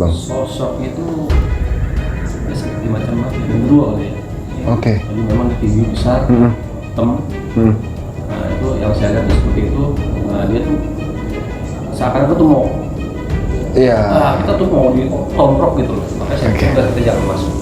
Bang? Sosok itu seperti macam apa? Dua kali ya. Oke. Jadi memang tinggi besar, hitam. Nah itu yang saya lihat seperti itu. Nah dia tuh seakan-akan tuh mau, Iya. kita tuh mau ditontrok gitu loh. Makanya saya Oke. udah kita jangan masuk.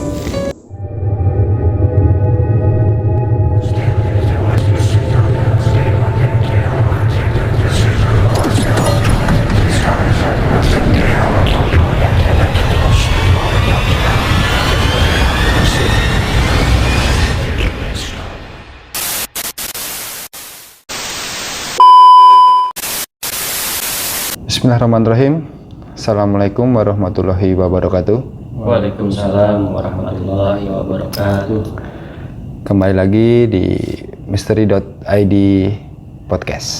Bismillahirrahmanirrahim. Assalamualaikum warahmatullahi wabarakatuh. Waalaikumsalam warahmatullahi wabarakatuh. Kembali lagi di Misteri.id Podcast.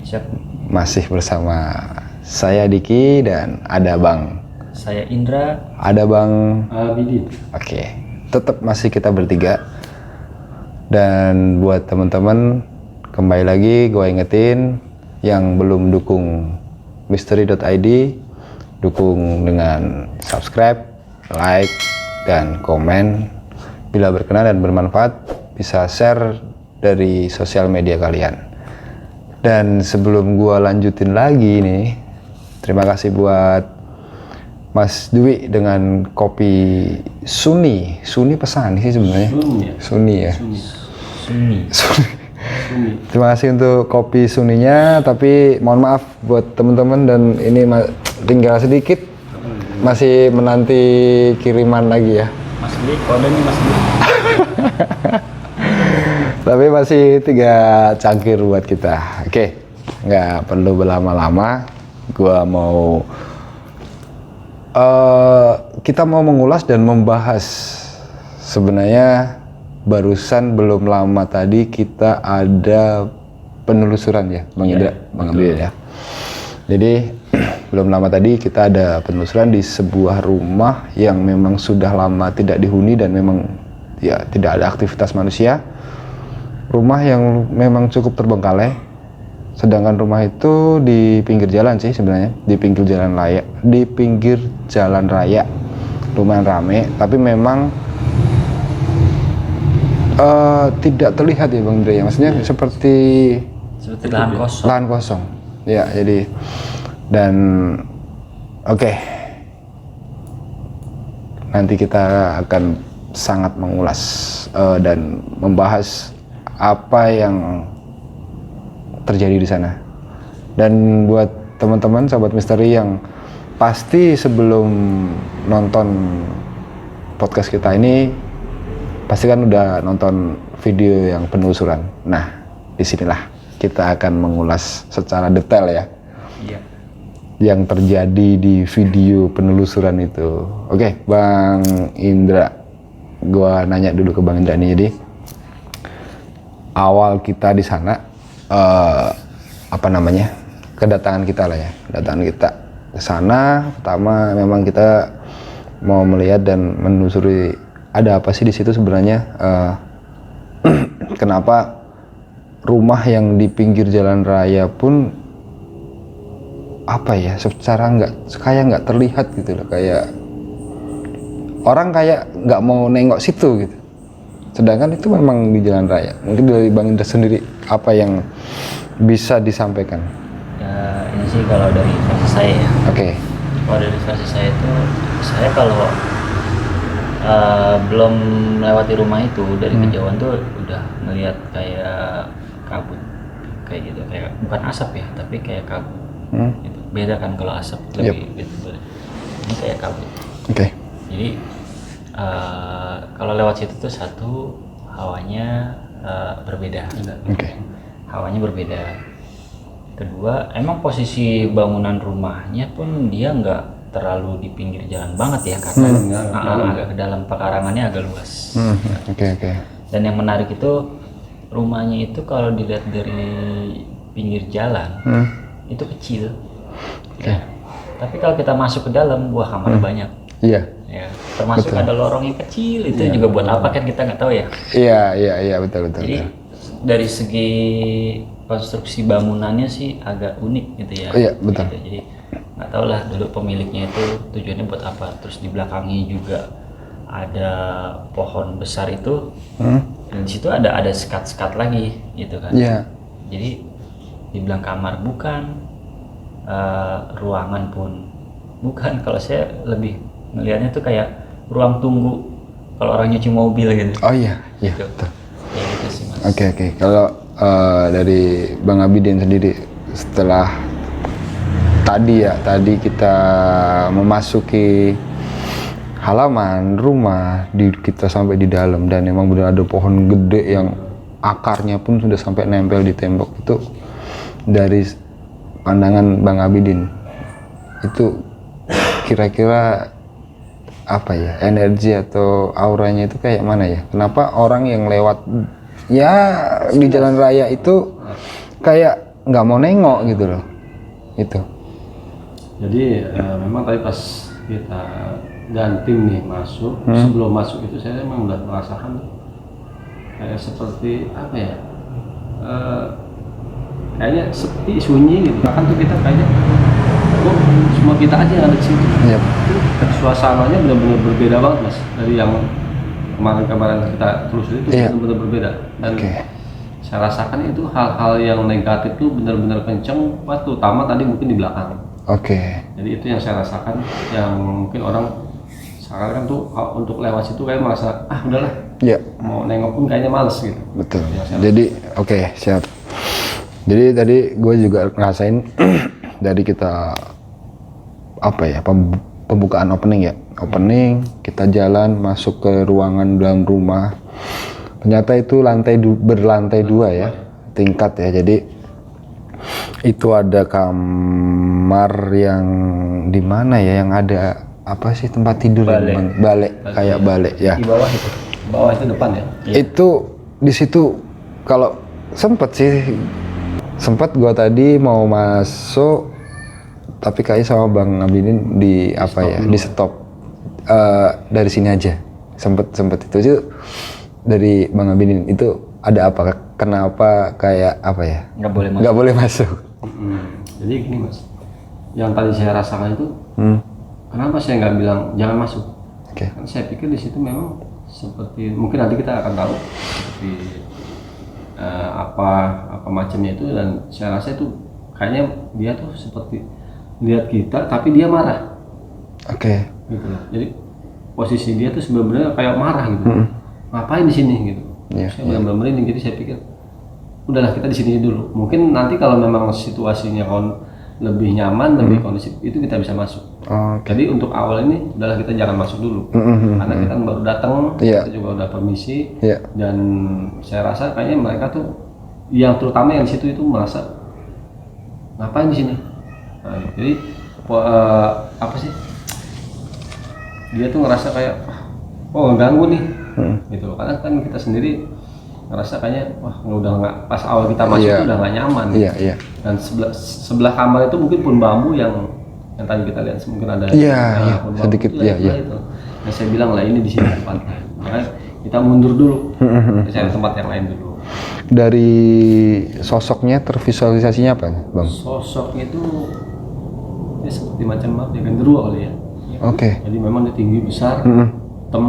Siap. Masih bersama saya Diki dan ada Bang. Saya Indra. Ada Bang Abidin. Oke, tetap masih kita bertiga. Dan buat teman-teman, kembali lagi gue ingetin yang belum dukung Misteri.id, dukung dengan subscribe, like, dan komen. Bila berkenan dan bermanfaat, bisa share dari sosial media kalian. Dan sebelum gue lanjutin lagi nih, terima kasih buat Mas Dwi dengan kopi Suni pesan sih sebenarnya. Suni ya. Suni. Terima kasih untuk kopi Suninya, tapi mohon maaf buat teman-teman dan ini tinggal sedikit, masih menanti kiriman lagi ya. Mas Dwi, kode nih Mas Dwi. Tapi masih 3 cangkir buat kita. Oke, nggak perlu berlama-lama. Kita mau mengulas dan membahas. Sebenarnya barusan belum lama tadi kita ada penelusuran ya, Bang Indra, Bang Abdul ya. Jadi belum lama tadi kita ada penelusuran di sebuah rumah yang memang sudah lama tidak dihuni dan memang ya tidak ada aktivitas manusia. Rumah yang memang cukup terbengkalai. Sedangkan rumah itu di pinggir jalan sih sebenarnya, di pinggir jalan raya. Lumayan rame, tapi memang tidak terlihat ya Bang Indra ya, maksudnya seperti lahan kosong. Ya, jadi dan oke. Nanti kita akan sangat mengulas dan membahas apa yang terjadi di sana. Dan buat teman-teman sahabat misteri yang pasti sebelum nonton podcast kita ini pasti kan udah nonton video yang penelusuran. Nah, disinilah kita akan mengulas secara detail ya. Iya. Yang terjadi di video penelusuran itu. Oke, Bang Indra. Gua nanya dulu ke Bang Indra nih. Jadi awal kita di sana kedatangan kita lah ya. Kedatangan kita ke sana pertama memang kita mau melihat dan menelusuri ada apa sih di situ sebenarnya, kenapa rumah yang di pinggir jalan raya pun apa ya secara nggak terlihat gitu loh, kayak orang kayak nggak mau nengok situ gitu, sedangkan itu memang di jalan raya. Mungkin dari Bang Indra sendiri apa yang bisa disampaikan? Ya ini sih kalau dari versi saya ya. Oke. Kalau dari versi saya itu, saya kalau belum melewati rumah itu dari kejauhan tuh udah ngelihat kayak kabut kayak gitu, kayak bukan asap ya tapi kayak kabut. Gitu. Beda kan kalau asap lebih gitu. Ini kayak kabut. Oke. Jadi kalau lewat situ tuh satu hawanya berbeda. Oke. Hawanya berbeda. Kedua, emang posisi bangunan rumahnya pun dia nggak terlalu di pinggir jalan banget ya, karena agak ke dalam, pekarangannya agak luas. Oke. Dan yang menarik itu rumahnya itu kalau dilihat dari pinggir jalan itu kecil. Ya. Tapi kalau kita masuk ke dalam, wah kamarnya banyak. Iya. Ya, termasuk ada lorong yang kecil itu juga buat apa kan kita nggak tahu ya. Iya betul. Jadi dari segi konstruksi bangunannya sih agak unik gitu ya. Iya betul. Gitu. Jadi nggak tahu lah dulu pemiliknya itu tujuannya buat apa. Terus di belakangnya juga ada pohon besar itu, dan di situ ada sekat-sekat lagi gitu kan. Iya. Jadi dibilang kamar bukan, ruangan pun bukan. Kalau saya lebih melihatnya tuh kayak ruang tunggu kalau orang nyuci mobil gitu. Oh iya, iya. Gitu. Betul. Kayak gitu sih mas. Oke. Kalau dari Bang Abidin sendiri, setelah tadi kita memasuki halaman rumah, kita sampai di dalam dan emang benar ada pohon gede yang akarnya pun sudah sampai nempel di tembok. Itu dari pandangan Bang Abidin, itu kira-kira apa ya, energi atau auranya itu kayak mana ya? Kenapa orang yang lewat ya di jalan raya itu kayak nggak mau nengok gitu loh? Itu. Jadi memang tadi pas kita dan tim nih masuk, sebelum masuk itu saya memang udah merasakan kayak seperti apa ya, kayaknya sepi, sunyi gitu. Bahkan tuh kita kayaknya kok cuma kita aja yang ada di situ. Yep. Suasananya benar-benar berbeda banget mas dari yang kemarin kita telusuri itu. Benar-benar berbeda. Dan saya rasakan itu hal-hal yang negatif tuh benar-benar kenceng, terutama tadi mungkin di belakang. Jadi itu yang saya rasakan, yang mungkin orang sekarang kan tuh untuk lewat situ kayak merasa udahlah, mau nengok pun kayaknya males gitu. Betul. Jadi siap. Jadi tadi gue juga ngerasain dari kita apa ya, pembukaan opening kita jalan masuk ke ruangan dalam rumah. Ternyata itu berlantai 2 ya, tingkat ya. Jadi itu ada kamar yang di mana ya, yang ada apa sih, tempat tidur, balek kayak balek ya. Di bawah itu. Bawah itu depan ya. Itu di situ kalau sempat gua tadi mau masuk, tapi kayaknya sama Bang Abidin di stop dari sini aja. Sempet itu dari Bang Abidin itu ada apa? Kenapa kayak apa ya? Nggak boleh masuk. Jadi gini mas, yang tadi saya rasakan itu, kenapa saya nggak bilang jangan masuk? Kan saya pikir di situ memang seperti, mungkin nanti kita akan tahu seperti apa macamnya itu, dan saya rasa itu kayaknya dia tuh seperti lihat kita tapi dia marah. Gitu loh. Jadi posisi dia tuh sebenarnya kayak marah gitu. Ngapain di sini gitu. Saya benar-benar merinding, jadi saya pikir udahlah kita di sini dulu. Mungkin nanti kalau memang situasinya lebih nyaman, lebih kondusif, itu kita bisa masuk. Jadi untuk awal ini udahlah kita jangan masuk dulu, karena kita baru datang, kita juga udah permisi, dan saya rasa kayaknya mereka tuh, yang terutama yang di situ itu merasa ngapain di sini. Jadi apa sih? Dia tuh ngerasa kayak ngeganggu nih, gitu. Karena kan kita sendiri ngerasa kayaknya udah nggak, pas awal kita masuk tuh udah nggak nyaman. Dan sebelah kamar itu mungkin pun bambu yang tadi kita lihat, mungkin ada sedikit itu. Nah, saya bilang lah ini di sini tempatnya. Makanya kita mundur dulu, kita cari tempat yang lain dulu. Dari sosoknya tervisualisasinya apa, Bang? Sosoknya itu ya seperti macam genderuwo kali ya. Jadi memang dia tinggi besar, hitam.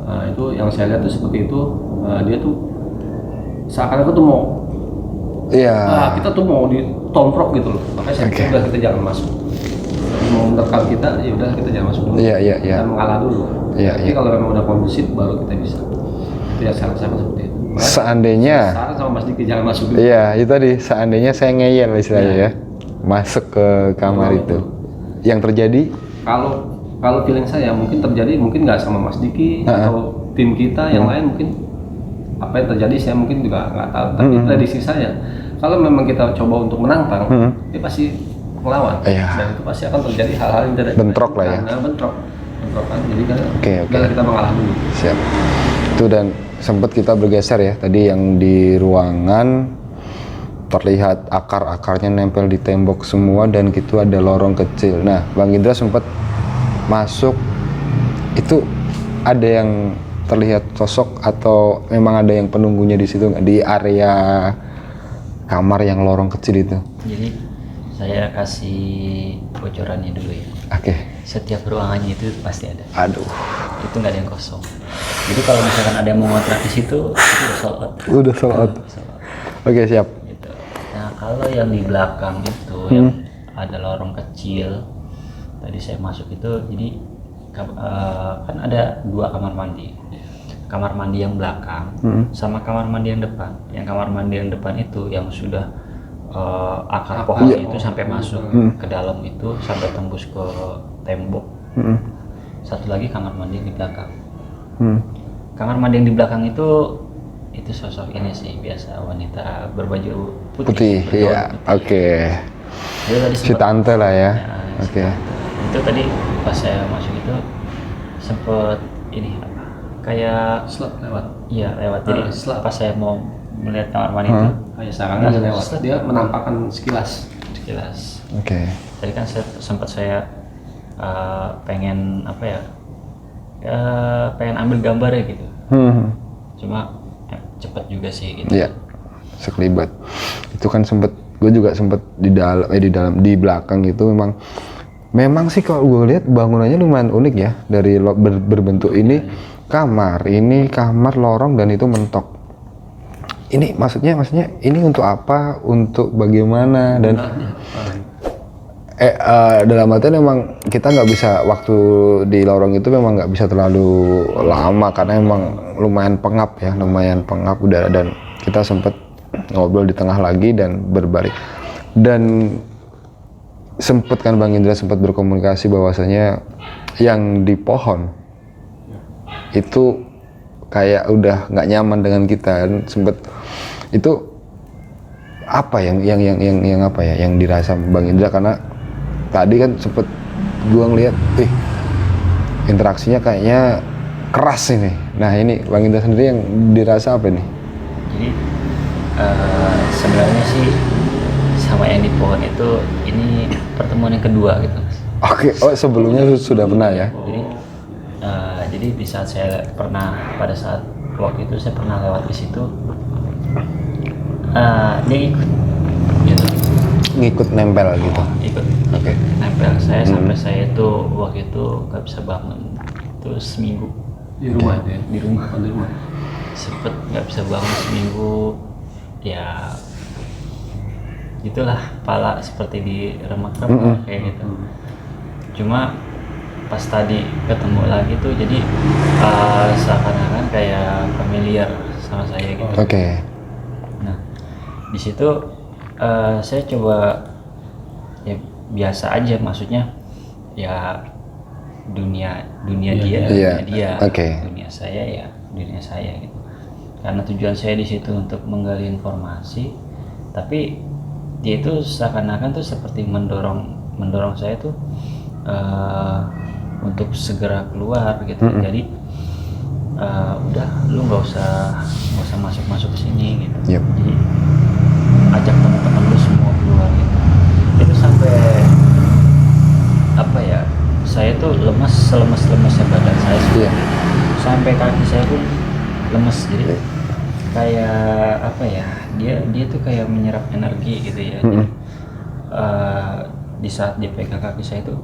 Nah, itu yang saya lihat tuh seperti itu. Dia tuh seakan-akan tuh mau, kita tuh mau ditomprok gitu loh. Makanya saya pikir udah kita jangan masuk. Mau mendekat kita, ya udah kita jangan masuk dulu. Kita mengalah dulu. Tapi kalau memang udah kondusif baru kita bisa. Itu yang saya rasakan seperti itu. Makanya seandainya saran sama Mas Diki jangan masuk dulu. Itu tadi, seandainya saya ngeyel istilahnya ya, masuk ke kamar itu. Yang terjadi? Kalau feeling saya mungkin terjadi, mungkin nggak sama Mas Diki atau tim kita yang lain, mungkin apa yang terjadi saya mungkin juga nggak tahu. Tapi prediksi saya, kalau memang kita coba untuk menantang, dia pasti melawan, dan itu pasti akan terjadi hal-hal yang tidak bentrok lah ya. Bentrok kan. Jadi kan kita mengalah dulu. Siap. Itu, dan sempat kita bergeser ya. Tadi yang di ruangan terlihat akar-akarnya nempel di tembok semua, dan gitu ada lorong kecil. Nah, Bang Indra sempat masuk, itu ada yang terlihat sosok atau memang ada yang penunggunya di situ nggak, di area kamar yang lorong kecil itu? Jadi saya kasih bocorannya dulu ya. Oke. Setiap ruangannya itu pasti ada. Aduh. Itu nggak ada yang kosong. Jadi kalau misalkan ada yang mau ngontrak di situ, itu udah sold out. Udah sold out. Oke, siap. Gitu. Nah kalau yang di belakang itu yang ada lorong kecil, tadi saya masuk itu, jadi kan ada 2 kamar mandi. Kamar mandi yang belakang sama kamar mandi yang depan. Yang kamar mandi yang depan itu yang sudah akar pohon itu sampai masuk ke dalam itu, sampai tembus ke tembok. Satu lagi kamar mandi yang di belakang. Kamar mandi yang di belakang itu sosok ini sih, biasa wanita berbaju putih. Iya, oke. Itu tadi Si tante lah ya. Oke. Itu tadi pas saya masuk itu sempet ini apa? Kayak Slot lewat. iya lewat. Jadi pas saya mau melihat kamar mandi itu Kayak sekarang aja lewat. Dia menampakkan sekilas. Oke. Tadi kan sempat saya pengen apa ya? Pengen ambil gambarnya gitu. Cuma cepet juga sih gitu. Iya. Sekelibat. Itu kan gue juga sempet di belakang itu memang sih kalau gue lihat bangunannya lumayan unik ya, dari berbentuk ini kamar lorong dan itu mentok. Ini maksudnya ini untuk apa, untuk bagaimana, dan dalam artian memang kita nggak bisa, waktu di lorong itu memang nggak bisa terlalu lama karena emang lumayan pengap udara, dan kita sempet ngobrol di tengah lagi dan berbalik, dan sempet kan Bang Indra sempat berkomunikasi bahwasanya yang di pohon itu kayak udah nggak nyaman dengan kita, dan sempet itu apa yang apa ya yang dirasa Bang Indra, karena tadi kan sempet gua ngeliat interaksinya kayaknya keras ini. Nah ini Bang Indra sendiri yang dirasa apa nih? Jadi sebenarnya sih sama yang di pohon itu ini pertemuan yang kedua gitu Mas. Oke, sebelumnya sudah pernah ya? Jadi di saat saya pada saat waktu itu saya pernah lewat di situ, dia Ngikut nempel gitu. Ikut nempel saya sampai saya itu waktu itu nggak bisa bangun, terus seminggu Di rumah itu ya? di rumah. Di rumah. Sempet nggak bisa bangun seminggu, ya gitulah, kepala seperti diremak-remak kayak gitu. Cuma pas tadi ketemu lagi tuh jadi seakan-akan kayak familiar sama saya gitu. Oke. Nah di situ saya coba ya biasa aja, maksudnya ya dunia dia, dunia saya ya dunia saya gitu. Karena tujuan saya di situ untuk menggali informasi, tapi dia itu seakan-akan tuh seperti mendorong saya tuh untuk segera keluar gitu. Jadi udah lu nggak usah masuk ke sini gitu. Jadi ajak teman-teman lu semua keluar gitu. Itu sampai apa ya, saya tuh lemes-lemesnya badan saya sih. Sampai kaki saya pun lemes, jadi kayak apa ya, dia tuh kayak menyerap energi gitu ya. Jadi, di saat dia pegang kaki saya itu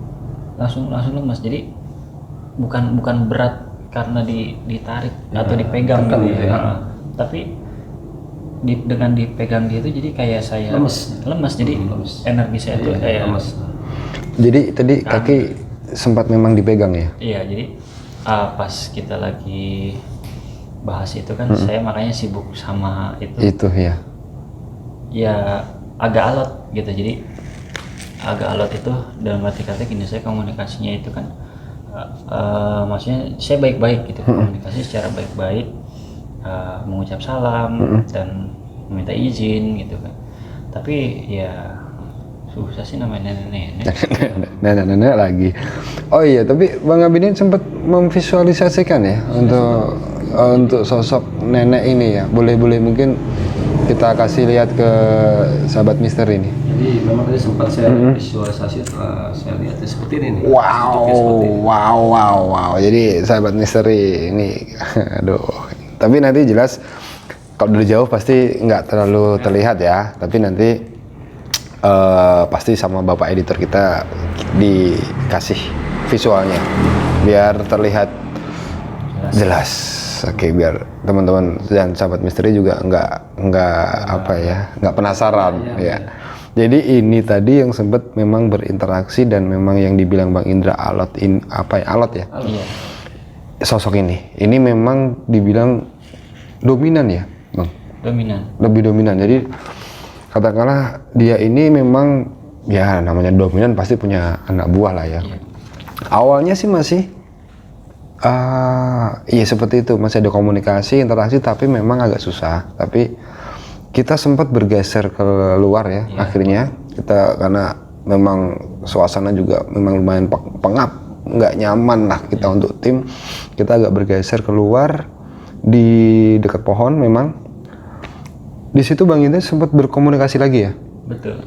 langsung lemas. Jadi bukan berat karena ditarik atau dipegang gitu ya. Tapi dengan dipegang dia itu jadi kayak saya lemas. Jadi energi saya tuh kayak lemas. Jadi tadi kaki sempat memang dipegang ya? Iya, jadi pas kita lagi bahas itu kan saya makanya sibuk sama itu ya. Ya agak alot gitu, jadi agak alot itu dalam arti kata gini, saya komunikasinya itu kan maksudnya saya baik-baik gitu, komunikasi secara baik-baik, mengucap salam dan meminta izin gitu kan. Tapi ya susah sih namanya nenek lagi. Oh iya, tapi Bang Abidin sempat memvisualisasikan ya untuk sosok nenek ini ya. Boleh mungkin kita kasih lihat ke sahabat Mister ini. Jadi memang tadi sempat saya visualisasi, setelah saya lihat seperti ini nih. Wow. Jadi sahabat misteri ini, aduh. Tapi nanti jelas kalau dari jauh pasti nggak terlalu terlihat ya. Tapi nanti pasti sama bapak editor kita dikasih visualnya biar terlihat jelas. Oke, biar teman-teman dan sahabat misteri juga nggak penasaran ya. Jadi ini tadi yang sempat memang berinteraksi dan memang yang dibilang Bang Indra alot ya. Iya. Sosok ini memang dibilang dominan ya, Bang. Dominan. Lebih dominan. Jadi katakanlah dia ini memang ya namanya dominan pasti punya anak buah lah ya. Iya. Awalnya sih masih iya seperti itu, masih ada komunikasi, interaksi, tapi memang agak susah. Tapi kita sempat bergeser ke luar ya, akhirnya kita karena memang suasana juga memang lumayan pengap, nggak nyaman lah kita untuk tim. Kita agak bergeser keluar di dekat pohon memang. Di situ Bang Indra sempat berkomunikasi lagi ya. Betul.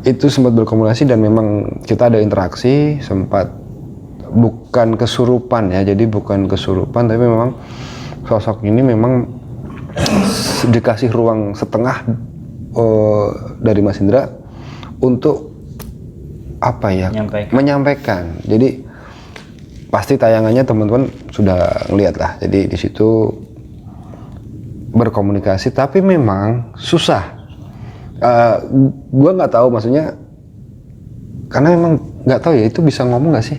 Itu sempat berkomunikasi dan memang kita ada interaksi, sempat bukan kesurupan ya, jadi bukan kesurupan tapi memang sosok ini memang dikasih ruang setengah dari Mas Indra untuk menyampaikan. Jadi pasti tayangannya teman-teman sudah ngeliat lah. Jadi di situ berkomunikasi, tapi memang susah. Gua nggak tahu maksudnya, karena memang nggak tahu ya itu bisa ngomong nggak sih?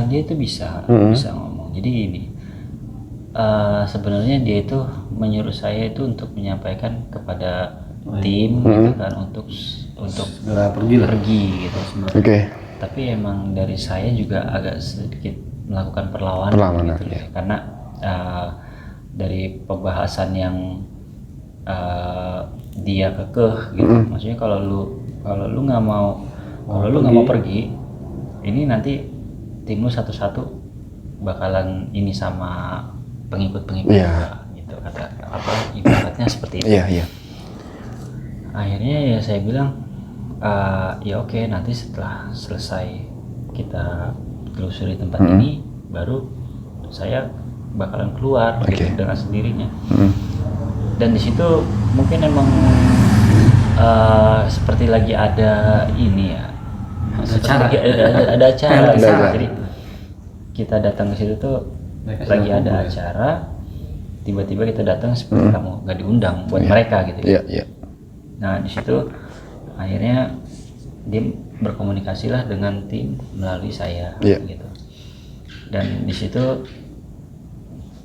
Dia itu bisa ngomong. Jadi ini sebenarnya dia itu menyuruh saya itu untuk menyampaikan kepada tim gitu kan untuk pergi gitu. Oke. Tapi emang dari saya juga agak sedikit melakukan perlawanan gitu ya. Karena dari pembahasan yang dia kekeh gitu. Maksudnya kalau lu nggak mau pergi, ini nanti tim lu satu-satu bakalan ini sama pengikut-pengikut gitu, kata ibaratnya seperti itu. Iya. Akhirnya ya saya bilang ya oke, nanti setelah selesai kita telusuri tempat ini baru saya bakalan keluar gitu, dengan sendirinya. Dan di situ mungkin emang seperti lagi ada ini ya, ada acara. Jadi kita datang ke situ tuh lagi ada acara, tiba-tiba kita datang seperti kamu nggak diundang buat mereka gitu. Nah di situ akhirnya dia berkomunikasi lah dengan tim melalui saya gitu. Dan di situ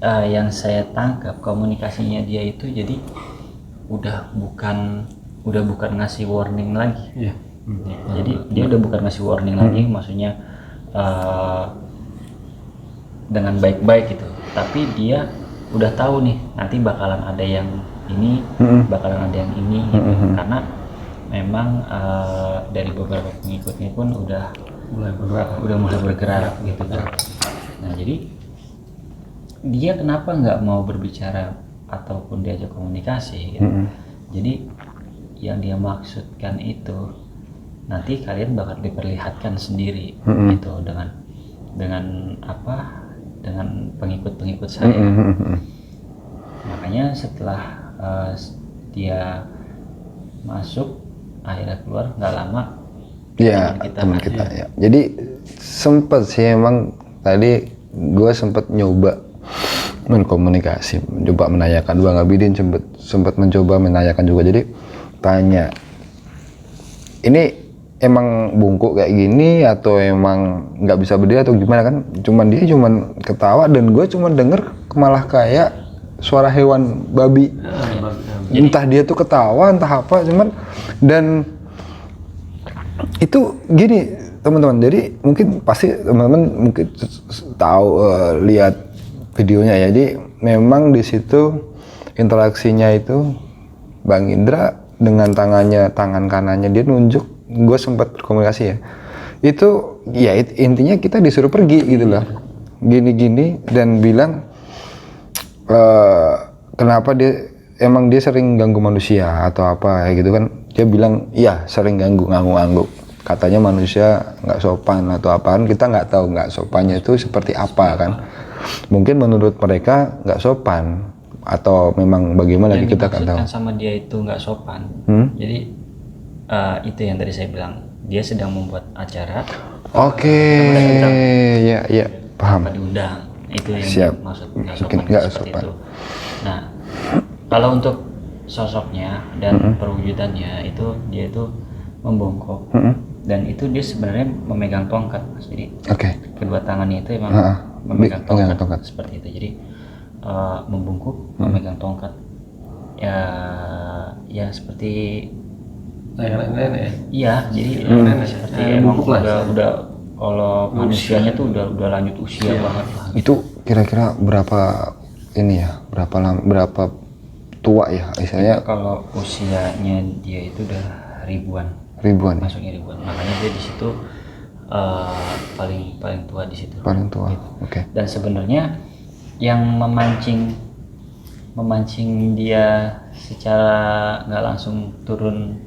yang saya tangkap komunikasinya dia itu jadi udah bukan ngasih warning lagi. Jadi dia udah bukan ngasih warning lagi, maksudnya dengan baik-baik gitu. Tapi dia udah tahu nih nanti bakalan ada yang ini, bakalan ada yang ini gitu. Karena memang dari beberapa pengikutnya pun udah mulai bergerak gitu kan. Nah jadi dia kenapa nggak mau berbicara ataupun diajak komunikasi gitu. Jadi yang dia maksudkan itu nanti kalian bakal diperlihatkan sendiri gitu dengan pengikut saya. Makanya setelah dia masuk akhirnya keluar nggak lama teman kita ya. Jadi sempet sih emang tadi gue sempet nyoba menkomunikasi, mencoba menanyakan. Bang Abidin sempat mencoba menanyakan juga. Jadi tanya, ini emang bungkuk kayak gini atau emang nggak bisa berdiri atau gimana kan? Dia cuman ketawa dan gue cuman denger malah kayak suara hewan babi. Entah dia tuh ketawa entah apa, cuman dan itu gini teman-teman. Jadi mungkin pasti teman-teman mungkin tahu lihat videonya ya. Jadi memang di situ interaksinya itu Bang Indra dengan tangan kanannya dia nunjuk, gue sempat berkomunikasi ya. Itu ya intinya kita disuruh pergi gitu loh. Gini-gini dan bilang kenapa dia sering ganggu manusia atau apa ya gitu kan. Dia bilang iya sering ganggu katanya manusia nggak sopan atau apaan. Kita nggak tahu nggak sopannya itu seperti apa kan. Mungkin menurut mereka nggak sopan, atau memang bagaimana lagi kita kan tahu. Yang dimaksudkan sama dia itu nggak sopan. Jadi itu yang tadi saya bilang, dia sedang membuat acara. Oke, ya paham. Tanpa diundang, itu yang Siap. maksud nggak sopan, Nggak seperti sopan. itu. Nah, kalau untuk sosoknya dan perwujudannya itu dia itu membongkok dan itu dia sebenarnya memegang tongkat, Mas. Jadi kedua tangannya itu emang memegang tongkat seperti itu. Jadi membungkuk, memegang tongkat. Ya seperti nenek. Iya, jadi seperti emang udah kalau manusianya tuh udah lanjut usia banget lah. Itu kira-kira berapa ini ya? Berapa tua ya istilahnya? Kalau usianya dia itu udah ribuan. Masuknya ribuan. Makanya dia di situ paling tua di situ. Paling tua. Gitu. Oke. Dan sebenarnya yang memancing dia secara nggak langsung turun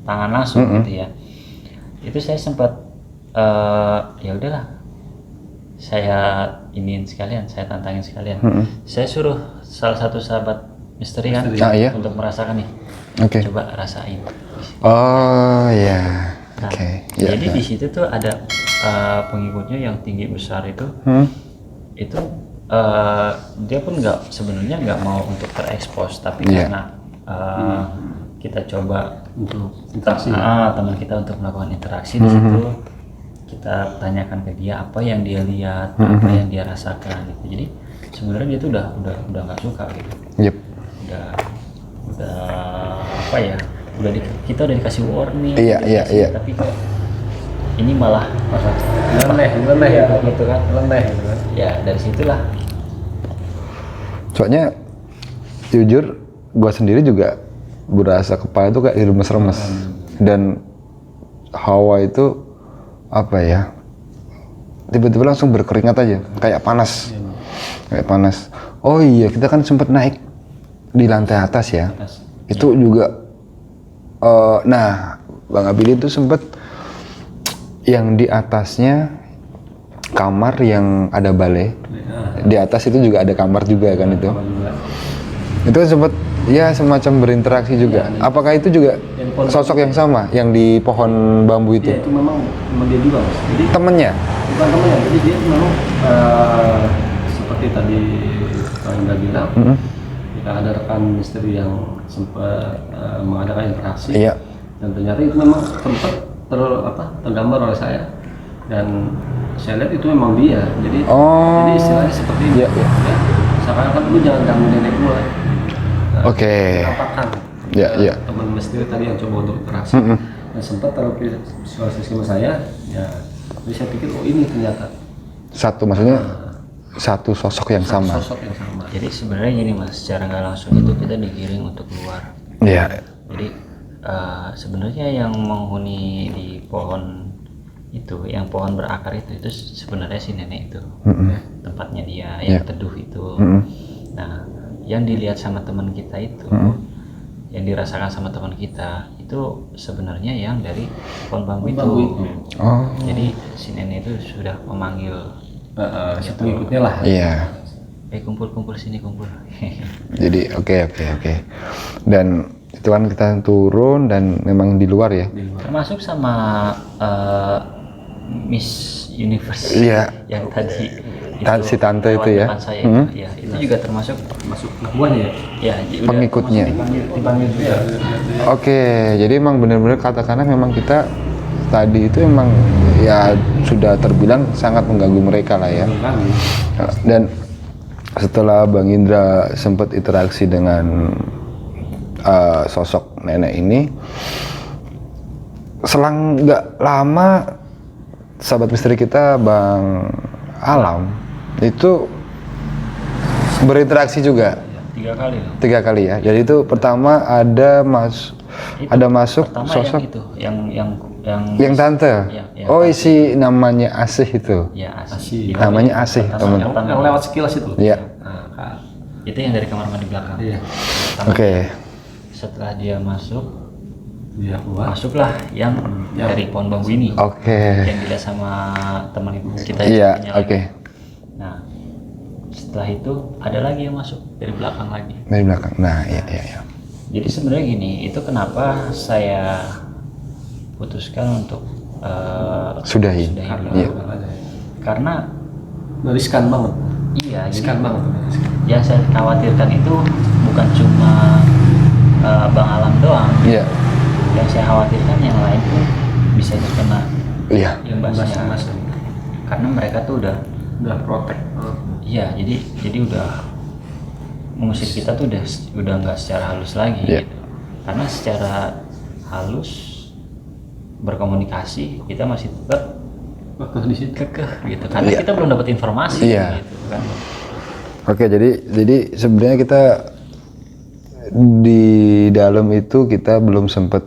tangan langsung gitu ya. Itu saya sempat ya udahlah. Saya saya tantangin sekalian. Saya suruh salah satu sahabat misteri kan untuk merasakan nih. Coba rasain. Oh ya. Nah, jadi di situ tuh ada pengikutnya yang tinggi besar itu. Itu dia pun sebenarnya nggak mau untuk terekspos, tapi karena kita coba untuk interaksi. Teman kita untuk melakukan interaksi di situ, kita tanyakan ke dia apa yang dia lihat, apa yang dia rasakan gitu. Jadi sebenarnya dia tuh udah nggak suka gitu. Udah apa ya? Kita udah dikasih warning. Iya. Tapi kok ini malah leneh gitu kan. Ya dari situlah. Soalnya jujur gua sendiri juga berasa kepala itu kayak diremes-remes dan hawa itu apa ya, tiba-tiba langsung berkeringat aja kayak panas. Oh iya, kita kan sempat naik di lantai atas ya. Itu juga nah Bang Abidin itu sempat yang di atasnya kamar yang ada balai. Di atas itu juga ada kamar juga kan itu. Itu kan sempat ya semacam berinteraksi juga. Apakah itu juga sosok yang sama yang di pohon bambu itu? Iya, itu memang dia juga, Mas. Jadi temennya? Bukan temennya, jadi dia memang seperti tadi Pak Indra bilang, kita ada rekan misteri yang sempat mengadakan interaksi. Dan ternyata itu memang sempat tergambar oleh saya. Dan saya lihat itu memang dia. Jadi istilahnya seperti ini. Ya. Seakan-akan lu jangan ganggu nenek gua. Dapatkan teman misteri tadi yang coba untuk interaksi dan sempat tervisualisasi sama saya, ya jadi saya pikir ini ternyata maksudnya satu sosok yang sama. Jadi sebenarnya gini Mas, secara nggak langsung itu kita digiring untuk keluar. Jadi sebenarnya yang menghuni di pohon itu, yang pohon berakar itu sebenarnya si nenek itu, tempatnya dia yang teduh itu. Nah, yang dilihat sama teman kita itu, yang dirasakan sama teman kita itu sebenarnya yang dari pohon bambu itu. Jadi si nenek itu sudah memanggil si pengikutnya lah. Kumpul sini kumpul. Jadi oke. Dan itu kan kita turun dan memang di luar ya. Termasuk sama Miss Universe yang tadi si tante itu ya. Itu juga termasuk buahnya ya. Pengikutnya. Jadi emang benar-benar katakanlah memang kita tadi itu emang ya sudah terbilang sangat mengganggu mereka lah ya. Dan setelah Bang Indra sempat interaksi dengan sosok nenek ini, selang nggak lama sahabat misteri kita Bang Alam itu berinteraksi juga 3 kali ya. Jadi itu pertama ada masuk sosok yang tante. Si namanya Asih itu. Asih. Namanya Asih, teman. Yang lewat sekilas itu. Iya. Itu yang dari kamar mandi belakang. Setelah dia masuklah yang dari pohon bambu ini. Yang dilihat sama teman ibu kita. Iya. Nah, setelah itu ada lagi yang masuk dari belakang lagi. Dari belakang. Nah, iya. Jadi sebenarnya gini, itu kenapa saya putuskan untuk Sudahin. Iya. Karena riskan banget. iya, Riskan jadi banget. yang saya khawatirkan itu bukan cuma Bang Alam doang. Iya. Yang saya khawatirkan yang lain pun bisa terkena Iya. imbasnya. Karena mereka tuh udah protek. iya, jadi udah mengusir kita tuh udah nggak secara halus lagi Iya. gitu. Karena secara halus berkomunikasi kita masih tetap Di situ. kekeh gitu. Karena Iya. kita belum dapat informasi Iya. gitu kan. Oke, jadi sebenarnya kita di dalam itu kita belum sempat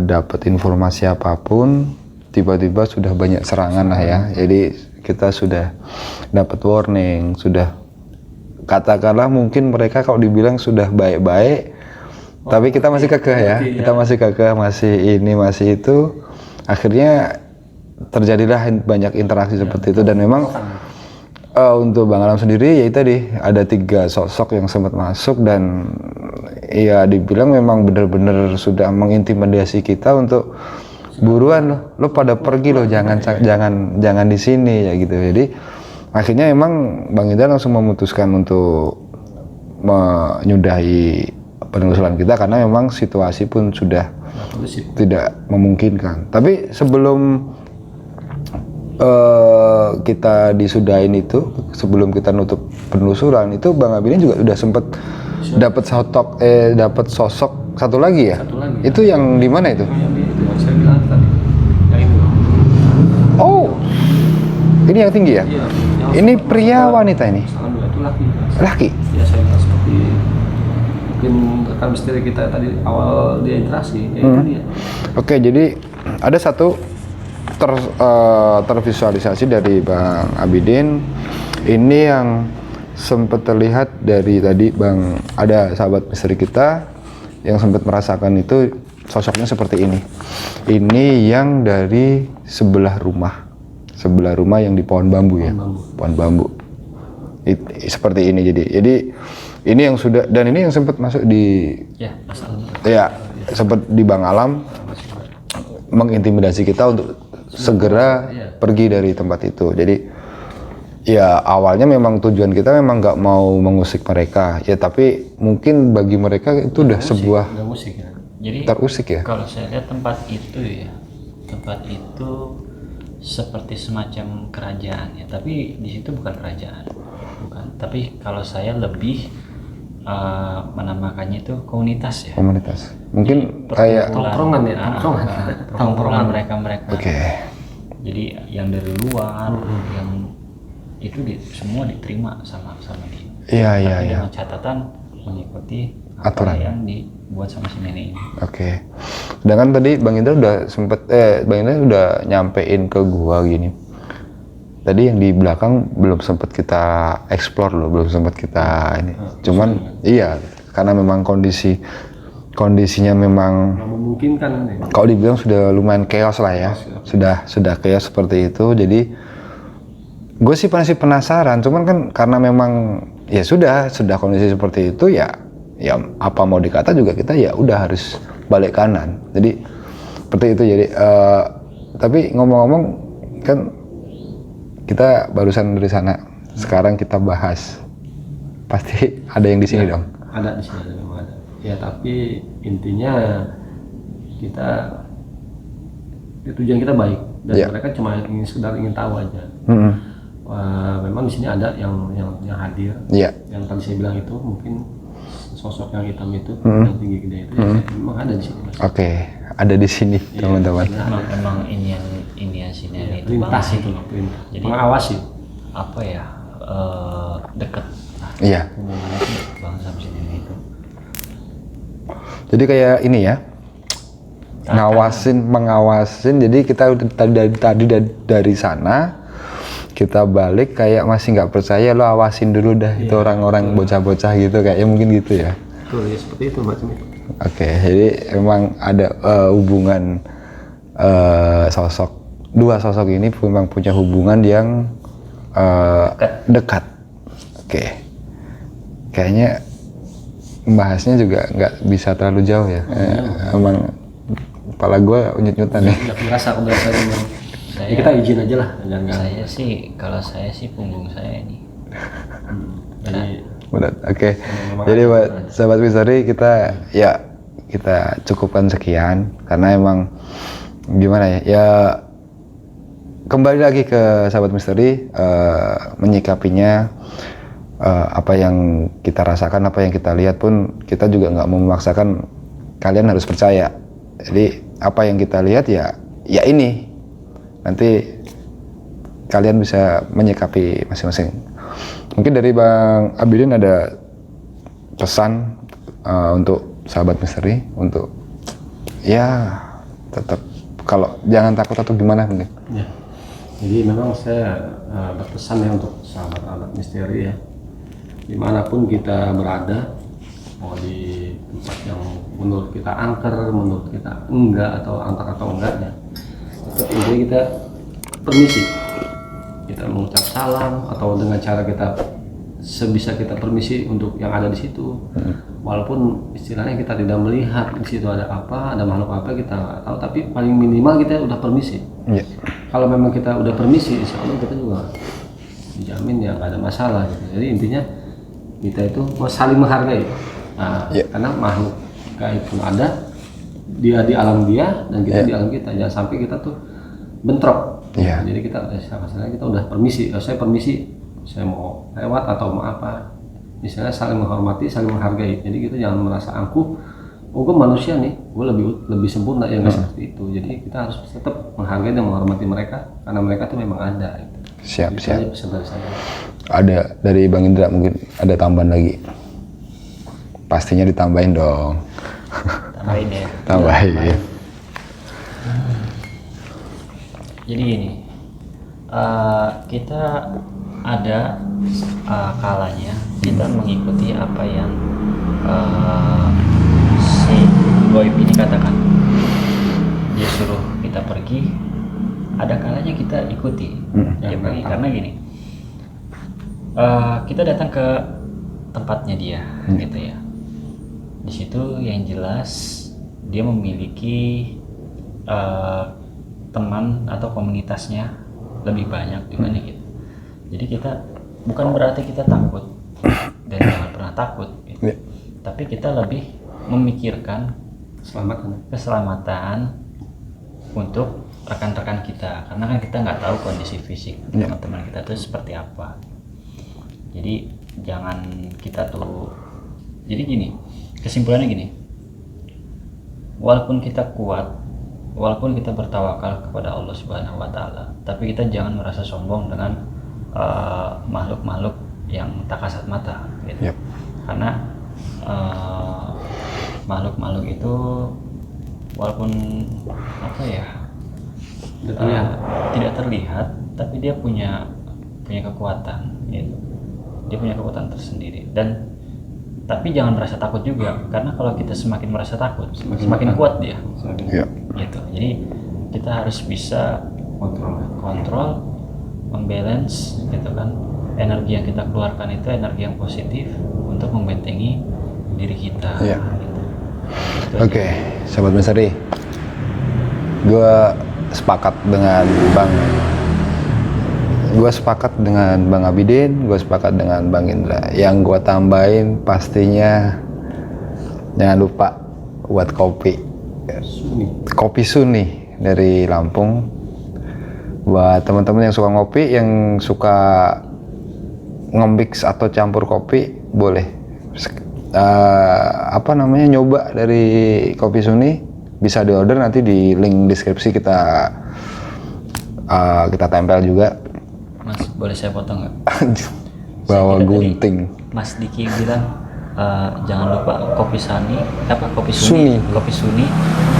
dapat informasi apapun, tiba-tiba sudah banyak serangan lah ya. Jadi kita sudah dapat warning, sudah katakanlah mungkin mereka kalau dibilang sudah baik-baik, tapi kita masih kekeh ya. Kita masih kekeh, masih ini, masih itu. Akhirnya terjadilah banyak interaksi seperti itu dan memang untuk Bang Alam sendiri ya tadi ada 3 sosok yang sempat masuk dan ya dibilang memang benar-benar sudah mengintimidasi kita untuk buruan lo pada pergi lo, jangan di sini ya gitu. Jadi akhirnya emang Bang Indra langsung memutuskan untuk menyudahi penelusuran kita karena memang situasi pun sudah tidak memungkinkan. Tapi sebelum kita disudahin itu, sebelum kita nutup penelusuran itu, Bang Abidin juga udah sempet dapat sosok satu lagi ya? Satu lagi. Itu yang di mana itu? Yang saya bilang tadi. Yang itu. Oh, ini yang tinggi ya? Iya. Ini pria wanita ini? Alhamdulillah itu laki. Laki? Ya saya bilang seperti mungkin rekan misteri kita tadi awal dia interaksi. Ya itu dia. Oke, jadi ada satu tervisualisasi dari Bang Abidin. Ini yang sempat terlihat dari tadi Bang, ada sahabat misteri kita yang sempat merasakan itu sosoknya seperti ini. Ini yang dari sebelah rumah yang di pohon bambu ya, pohon bambu. Seperti ini jadi ini yang sudah, dan ini yang sempat masuk di sempat di Bang Alam mengintimidasi kita untuk segera pergi dari tempat itu. Jadi ya awalnya memang tujuan kita memang nggak mau mengusik mereka ya, tapi mungkin bagi mereka itu udah sebuah Jadi terusik ya. kalau saya lihat tempat itu seperti semacam kerajaan ya, tapi di situ bukan kerajaan, bukan. Tapi kalau saya lebih menamakannya itu komunitas ya. Komunitas. Mungkin kayak tongkrongan ya, tongkrongan mereka. Oke. Jadi yang dari luar, yang itu semua diterima sama dia. Iya. Dengan catatan mengikuti aturan apa yang dibuat sama si nenek ini. Oke. Sedangkan tadi Bang Indra udah nyampein ke gua gini. Tadi yang di belakang belum sempat kita explore loh, belum sempat kita ini. Cuman iya, karena memang kondisinya memang memungkinkan. Kalau dibilang sudah lumayan chaos lah ya. Sudah chaos seperti itu. Jadi gue sih masih penasaran, cuman kan karena memang ya sudah kondisi seperti itu ya apa mau dikata juga kita ya udah harus balik kanan. Jadi seperti itu. Jadi tapi ngomong-ngomong kan kita barusan dari sana, sekarang kita bahas pasti ada yang di sini dong. Ada di sini, memang ada. Ya tapi intinya tujuan kita baik dan mereka cuma sekedar ingin tahu aja. Wah, memang di sini ada yang hadir. Yang tadi saya bilang itu mungkin sosok yang hitam itu, yang tinggi gede itu, memang ada di sini. Mas. Oke, ada di sini teman-teman. Emang ini yang sini itu lintas banget itu sih. loh, perintah. Jadi Mengawasi. apa ya, deket. Iya. Hubungannya tuh banget sama si nenek itu. Jadi kayak ini ya, mengawasin. Jadi kita tadi dari sana kita balik kayak masih nggak percaya, lo awasin dulu dah itu orang-orang bocah-bocah gitu kayaknya mungkin gitu ya. Betul ya, seperti itu macam itu. Oke, jadi emang ada hubungan dua sosok ini memang punya hubungan yang dekat. Oke. Kayaknya bahasnya juga nggak bisa terlalu jauh ya. Emang kepala gue unyut-unyutan nih. Nggak dirasa aku berasa memang. Saya, Ya kita izin aja lah. Kalau saya sih punggung saya ini. Jadi Udah, oke. Jadi buat sahabat misteri kita cukupkan sekian karena emang gimana ya? Ya kembali lagi ke sahabat misteri menyikapinya apa yang kita rasakan, apa yang kita lihat pun kita juga nggak mau memaksakan kalian harus percaya. Jadi apa yang kita lihat ya ini nanti kalian bisa menyikapi masing-masing. Mungkin dari Bang Abidin ada pesan untuk sahabat misteri untuk ya tetap kalau jangan takut atau gimana mungkin. ya. Jadi memang saya berpesan ya untuk sahabat misteri ya. Dimanapun kita berada, mau di tempat yang menurut kita angker, menurut kita enggak atau angker atau enggaknya, tetap intinya kita permisi. Kita mengucap salam atau dengan cara kita sebisa kita permisi untuk yang ada di situ. Walaupun istilahnya kita tidak melihat di situ ada apa, ada makhluk apa kita nggak tahu, tapi paling minimal kita udah permisi. Kalau memang kita udah permisi, insya Allah kita juga dijamin ya nggak ada masalah gitu. Jadi intinya kita itu saling menghargai. Nah, karena makhluk gaib pun ada, dia di alam dia dan kita di alam kita. Jangan sampai kita tuh bentrok. Jadi kita udah permisi. Saya permisi, saya mau lewat atau mau apa. Misalnya saling menghormati, saling menghargai. Jadi kita jangan merasa angkuh. Oh, gue manusia nih, gue lebih sempurna ya nggak seperti itu. Jadi kita harus tetap menghargai dan menghormati mereka karena mereka tuh memang ada. Gitu. Siap. Pesan dari saya. Ada dari Bang Indra mungkin ada tambahan lagi. Pastinya ditambahin dong. Tambahin ya. Tambahin. Jadi gini, kita ada kalanya kita mengikuti apa yang si goib ini katakan. Dia suruh kita pergi, ada kalanya kita ikuti. Dia pergi karena gini, kita datang ke tempatnya dia, gitu ya. Di situ yang jelas dia memiliki teman atau komunitasnya lebih banyak dibanding kita. Jadi kita bukan berarti kita takut dan jangan pernah takut gitu. Tapi kita lebih memikirkan keselamatan untuk rekan-rekan kita karena kan kita nggak tahu kondisi fisik teman-teman kita itu seperti apa. Jadi jangan kita tuh, jadi gini, kesimpulannya gini, walaupun kita kuat, walaupun kita bertawakal kepada Allah Subhanahu wa Ta'ala, tapi kita jangan merasa sombong dengan makhluk-makhluk yang tak kasat mata gitu. Karena makhluk-makhluk itu walaupun apa ya tidak terlihat, tapi dia punya kekuatan gitu. Dia punya kekuatan tersendiri dan tapi jangan merasa takut juga karena kalau kita semakin merasa takut semakin kuat dia gitu. Jadi kita harus bisa kontrol membalance gitu kan, energi yang kita keluarkan itu energi yang positif untuk membentengi diri kita gitu. Oke, sahabat misteri, gue sepakat dengan Bang Abidin, gue sepakat dengan Bang Indra. Yang gue tambahin pastinya jangan lupa buat kopi Suni dari Lampung. Buat teman-teman yang suka ngopi, yang suka nge-mix atau campur kopi, boleh nyoba dari Kopi Suni. Bisa diorder, nanti di link deskripsi kita tempel juga. Mas, boleh saya potong nggak? Bawa gunting. Mas Diki bilang jangan lupa Kopi Suni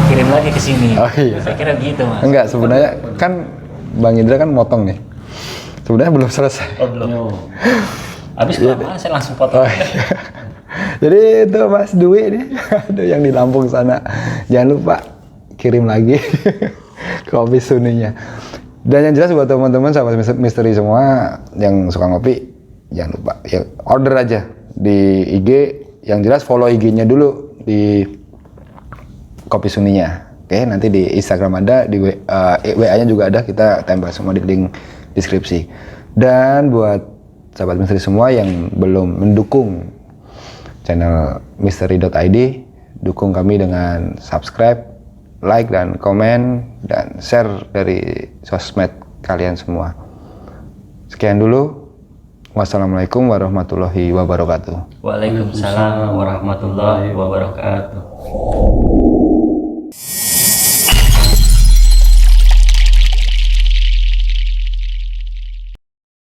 kirim lagi ke sini. Oh iya. Saya kira gitu, Mas. Enggak, sebenarnya kan Bang Indra kan motong nih. Sebenarnya belum selesai. Oh, belum. Habis kelamaan saya langsung potong. Oh, iya. Jadi itu Mas Dwi nih, yang di Lampung sana. Jangan lupa kirim lagi Kopi Suninya. Dan yang jelas buat teman-teman sahabat misteri semua yang suka ngopi, jangan lupa ya order aja di IG, yang jelas follow IG-nya dulu di Kopi Suninya. Oke, nanti di Instagram ada, di WA-nya juga ada, kita tempel semua di link deskripsi. Dan buat sahabat misteri semua yang belum mendukung channel misteri.id, dukung kami dengan subscribe, like, dan komen, dan share dari sosmed kalian semua. Sekian dulu. Wassalamualaikum warahmatullahi wabarakatuh. Waalaikumsalam warahmatullahi wabarakatuh.